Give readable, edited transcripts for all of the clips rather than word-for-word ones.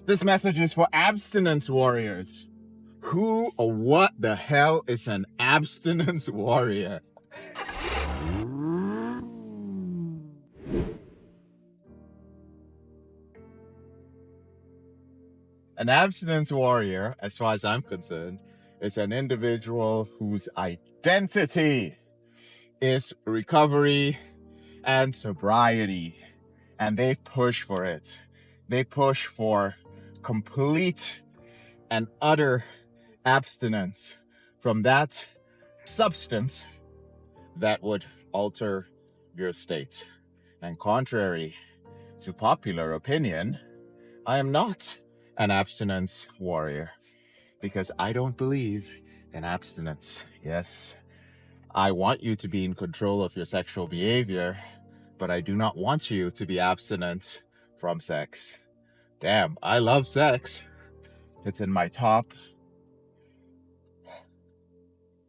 This message is for abstinence warriors. Who or what the hell is an abstinence warrior? An abstinence warrior, as far as I'm concerned, is an individual whose identity is recovery and sobriety. And they push for it. They push for complete and utter abstinence from that substance that would alter your state. And contrary to popular opinion, I am not an abstinence warrior because I don't believe in abstinence. Yes, I want you to be in control of your sexual behavior, but I do not want you to be abstinent from sex. Damn, I love sex. It's in my top,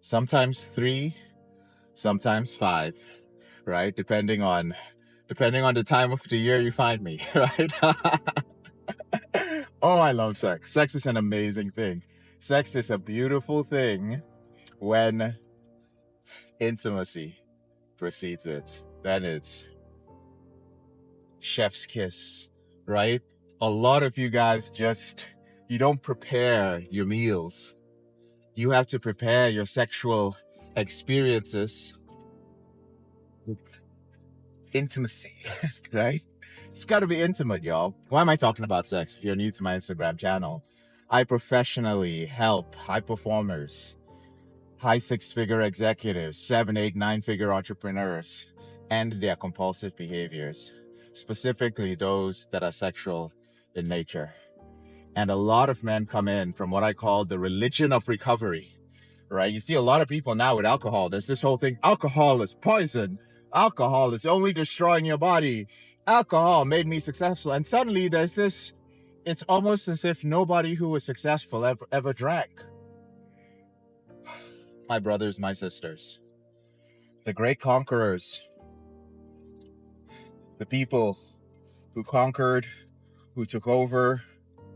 sometimes 3, sometimes 5, right? Depending on the time of the year you find me, right? Oh, I love sex. Sex is an amazing thing. Sex is a beautiful thing when intimacy precedes it. Then it's chef's kiss, right? A lot of you guys you don't prepare your meals. You have to prepare your sexual experiences with intimacy, right? It's got to be intimate, y'all. Why am I talking about sex? If you're new to my Instagram channel, I professionally help high performers, high 6-figure executives, 7, 8, 9-figure entrepreneurs, end their compulsive behaviors, specifically those that are sexual in nature. And a lot of men come in from what I call the religion of recovery, right? You see a lot of people now with alcohol. There's this whole thing, alcohol is poison. Alcohol is only destroying your body. Alcohol made me successful. And suddenly there's this, it's almost as if nobody who was successful ever drank. My brothers, my sisters, the great conquerors, the people who conquered, who took over,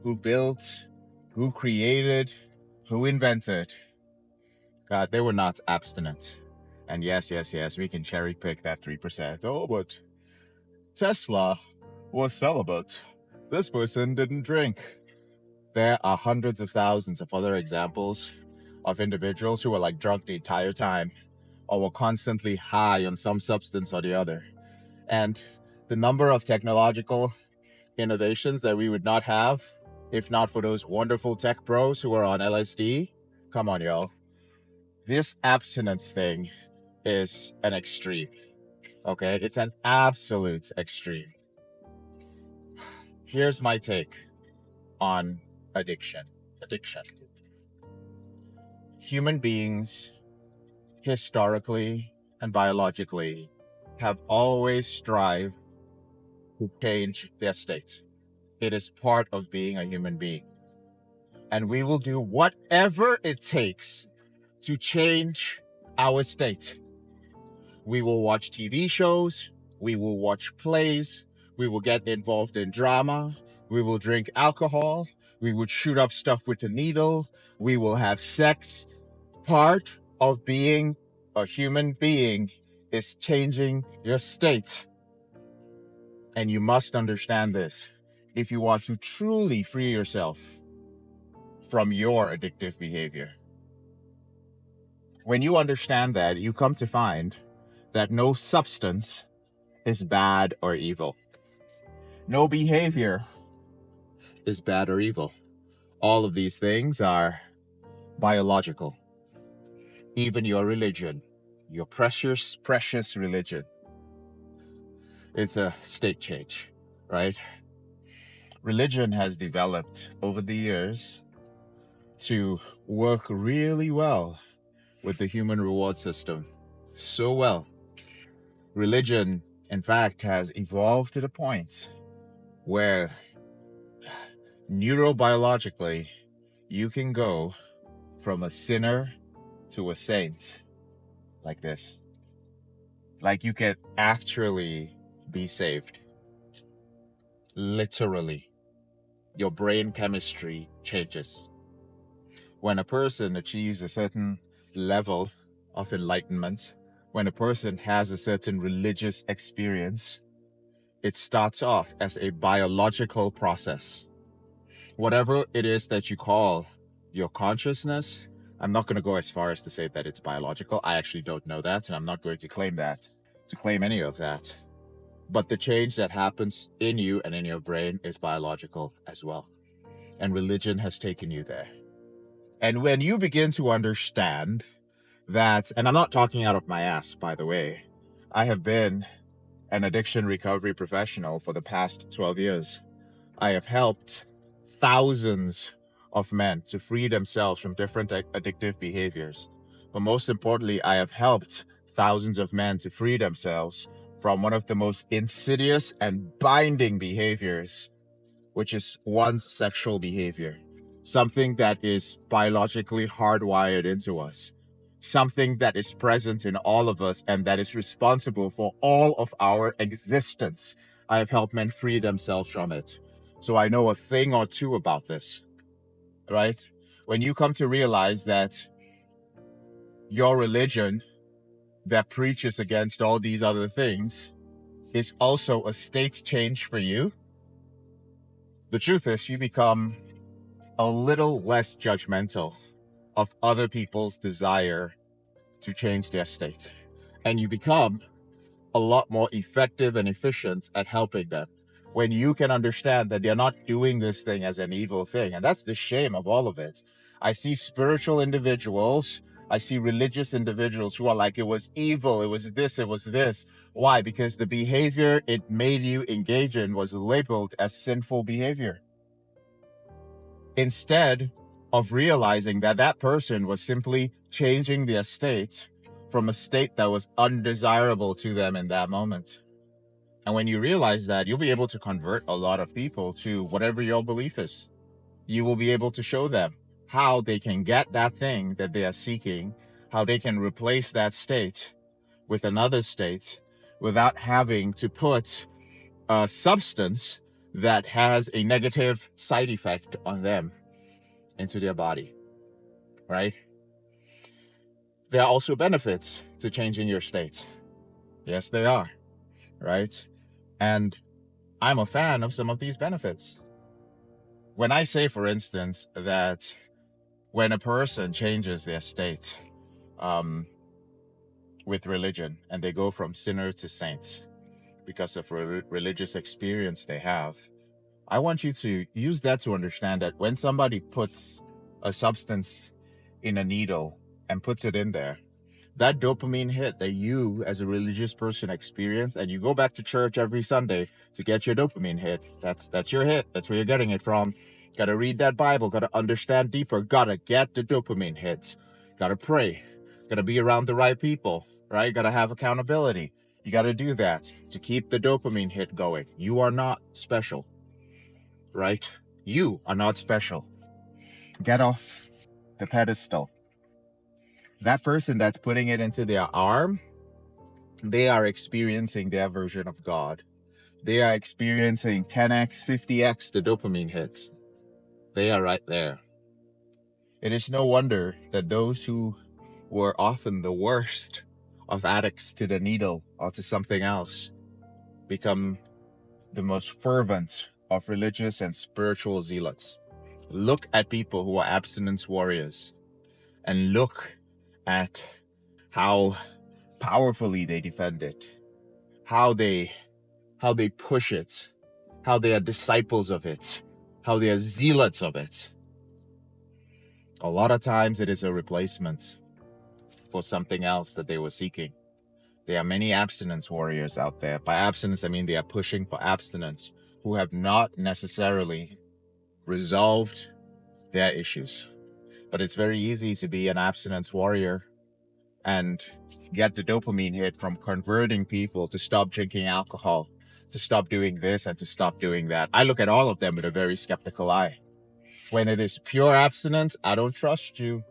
who built, who created, who invented, God, they were not abstinent. And yes, we can cherry pick that 3%. Oh, but Tesla was celibate. This person didn't drink. There are hundreds of thousands of other examples of individuals who were like drunk the entire time or were constantly high on some substance or the other. And the number of technological innovations that we would not have if not for those wonderful tech bros who are on LSD. Come on, y'all. This abstinence thing is an extreme. Okay? It's an absolute extreme. Here's my take on addiction. Human beings, historically and biologically, have always strived to change their state. It is part of being a human being. And we will do whatever it takes to change our state. We will watch TV shows. We will watch plays. We will get involved in drama. We will drink alcohol. We would shoot up stuff with a needle. We will have sex. Part of being a human being is changing your state. And you must understand this if you want to truly free yourself from your addictive behavior. When you understand that, you come to find that no substance is bad or evil. No behavior is bad or evil. All of these things are biological. Even your religion, your precious, precious religion, it's a state change, right? Religion has developed over the years to work really well with the human reward system. So well. Religion, in fact, has evolved to the point where neurobiologically, you can go from a sinner to a saint like this. Like you can actually be saved. Literally your brain chemistry changes. When a person achieves a certain level of enlightenment, when a person has a certain religious experience, it starts off as a biological process. Whatever it is that you call your consciousness, I'm not going to go as far as to say that it's biological. I actually don't know that, and I'm not going to claim any of that. But the change that happens in you and in your brain is biological as well. And religion has taken you there. And when you begin to understand that, and I'm not talking out of my ass, by the way, I have been an addiction recovery professional for the past 12 years. I have helped thousands of men to free themselves from different addictive behaviors. But most importantly, I have helped thousands of men to free themselves from one of the most insidious and binding behaviors, which is one's sexual behavior. Something that is biologically hardwired into us. Something that is present in all of us and that is responsible for all of our existence. I have helped men free themselves from it. So I know a thing or two about this, right? When you come to realize that your religion that preaches against all these other things is also a state change for you, the truth is you become a little less judgmental of other people's desire to change their state. And you become a lot more effective and efficient at helping them. When you can understand that they're not doing this thing as an evil thing. And that's the shame of all of it. I see spiritual individuals, I see religious individuals who are like, it was evil, it was this, it was this. Why? Because the behavior it made you engage in was labeled as sinful behavior. Instead of realizing that that person was simply changing their state from a state that was undesirable to them in that moment. And when you realize that, you'll be able to convert a lot of people to whatever your belief is. You will be able to show them how they can get that thing that they are seeking, how they can replace that state with another state without having to put a substance that has a negative side effect on them into their body, right? There are also benefits to changing your state. Yes, they are, right? And I'm a fan of some of these benefits. When I say, for instance, that when a person changes their state with religion and they go from sinner to saint because of religious experience they have, I want you to use that to understand that when somebody puts a substance in a needle and puts it in there, that dopamine hit that you as a religious person experience, and you go back to church every Sunday to get your dopamine hit, that's your hit. That's where you're getting it from. Gotta read that Bible, gotta understand deeper, gotta get the dopamine hits, gotta pray, gotta be around the right people, right? Gotta have accountability. You gotta do that to keep the dopamine hit going. You are not special, right? You are not special. Get off the pedestal. That person that's putting it into their arm, they are experiencing their version of God. They are experiencing 10x, 50x the dopamine hits. They are right there. It is no wonder that those who were often the worst of addicts to the needle or to something else become the most fervent of religious and spiritual zealots. Look at people who are abstinence warriors and look at how powerfully they defend it, how they push it, how they are disciples of it, how they are zealots of it. A lot of times it is a replacement for something else that they were seeking. There are many abstinence warriors out there. By abstinence, I mean they are pushing for abstinence, who have not necessarily resolved their issues. But it's very easy to be an abstinence warrior and get the dopamine hit from converting people to stop drinking alcohol, to stop doing this and to stop doing that. I look at all of them with a very skeptical eye. When it is pure abstinence, I don't trust you.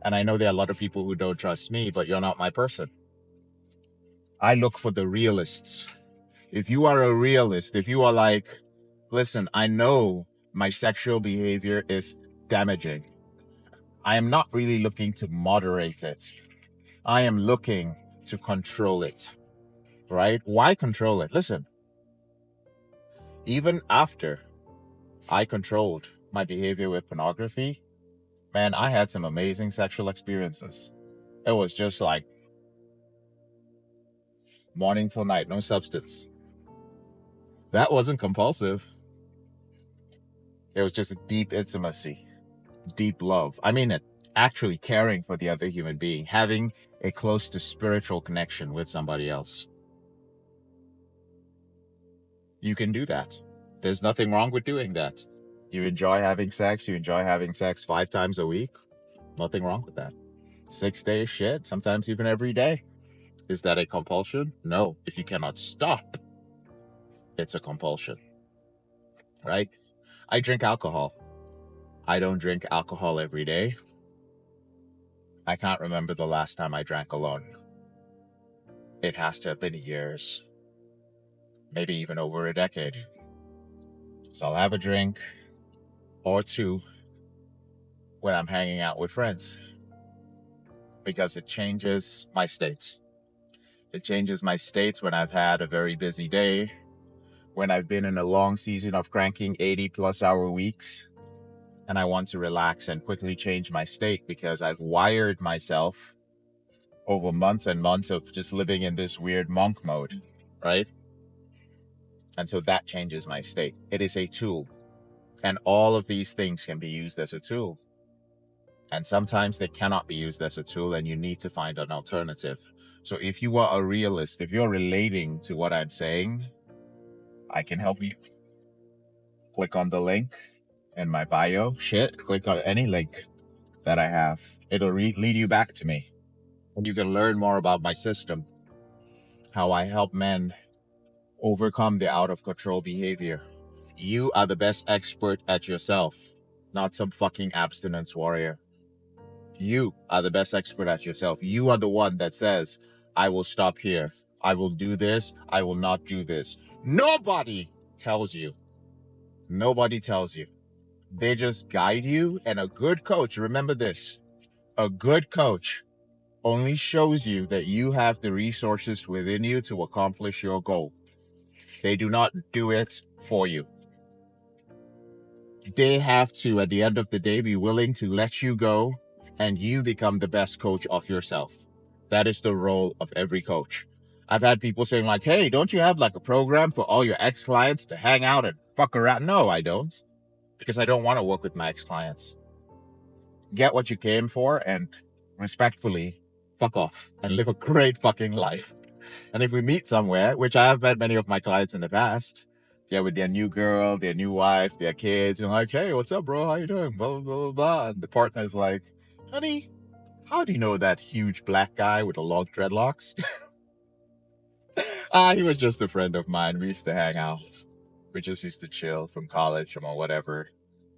And I know there are a lot of people who don't trust me, but you're not my person. I look for the realists. If you are a realist, if you are like, listen, I know my sexual behavior is damaging. I am not really looking to moderate it. I am looking to control it, right? Why control it? Listen, even after I controlled my behavior with pornography, man, I had some amazing sexual experiences. It was just like morning till night, no substance. That wasn't compulsive. It was just a deep intimacy, deep love. I mean, it actually caring for the other human being, having a close to spiritual connection with somebody else. You can do that. There's nothing wrong with doing that. You enjoy having sex. You enjoy having sex 5 times a week. Nothing wrong with that. 6 days, shit. Sometimes even every day. Is that a compulsion? No. If you cannot stop, it's a compulsion, right? I drink alcohol. I don't drink alcohol every day. I can't remember the last time I drank alone. It has to have been years, maybe even over a decade. So I'll have a drink or two when I'm hanging out with friends because it changes my states. It changes my states when I've had a very busy day, when I've been in a long season of cranking 80+ hour weeks, and I want to relax and quickly change my state because I've wired myself over months and months of just living in this weird monk mode, right? And so that changes my state. It is a tool. And all of these things can be used as a tool. And sometimes they cannot be used as a tool, and you need to find an alternative. So if you are a realist, if you're relating to what I'm saying, I can help you. Click on the link in my bio. Click on any link that I have. It'll lead you back to me. And you can learn more about my system, how I help men overcome the out of control behavior. You are the best expert at yourself, not some fucking abstinence warrior. You are the best expert at yourself. You are the one that says, I will stop here. I will do this. I will not do this. Nobody tells you. Nobody tells you. They just guide you. And a good coach, remember this, a good coach only shows you that you have the resources within you to accomplish your goal. They do not do it for you. They have to, at the end of the day, be willing to let you go and you become the best coach of yourself. That is the role of every coach. I've had people saying like, hey, don't you have like a program for all your ex-clients to hang out and fuck around? No, I don't. Because I don't want to work with my ex-clients. Get what you came for and respectfully fuck off and live a great fucking life. And if we meet somewhere, which I have met many of my clients in the past, they're with their new girl, their new wife, their kids, and like, hey, what's up, bro? How you doing? Blah, blah, blah, blah. And the partner's like, honey, how do you know that huge black guy with the long dreadlocks? He was just a friend of mine. We used to hang out. We just used to chill from college or whatever.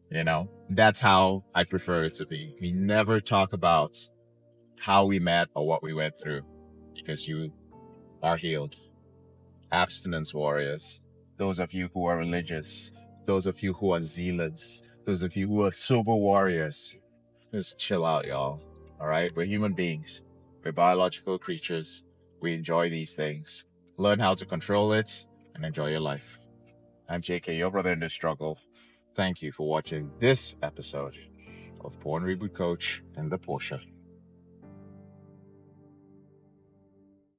You know, that's how I prefer it to be. We never talk about how we met or what we went through because you are healed. Abstinence warriors, those of you who are religious, those of you who are zealots, those of you who are sober warriors, just chill out, y'all. All right? We're human beings. We're biological creatures. We enjoy these things. Learn how to control it and enjoy your life. I'm JK, your brother in the struggle. Thank you for watching this episode of Porn Reboot Coach and the Porsche.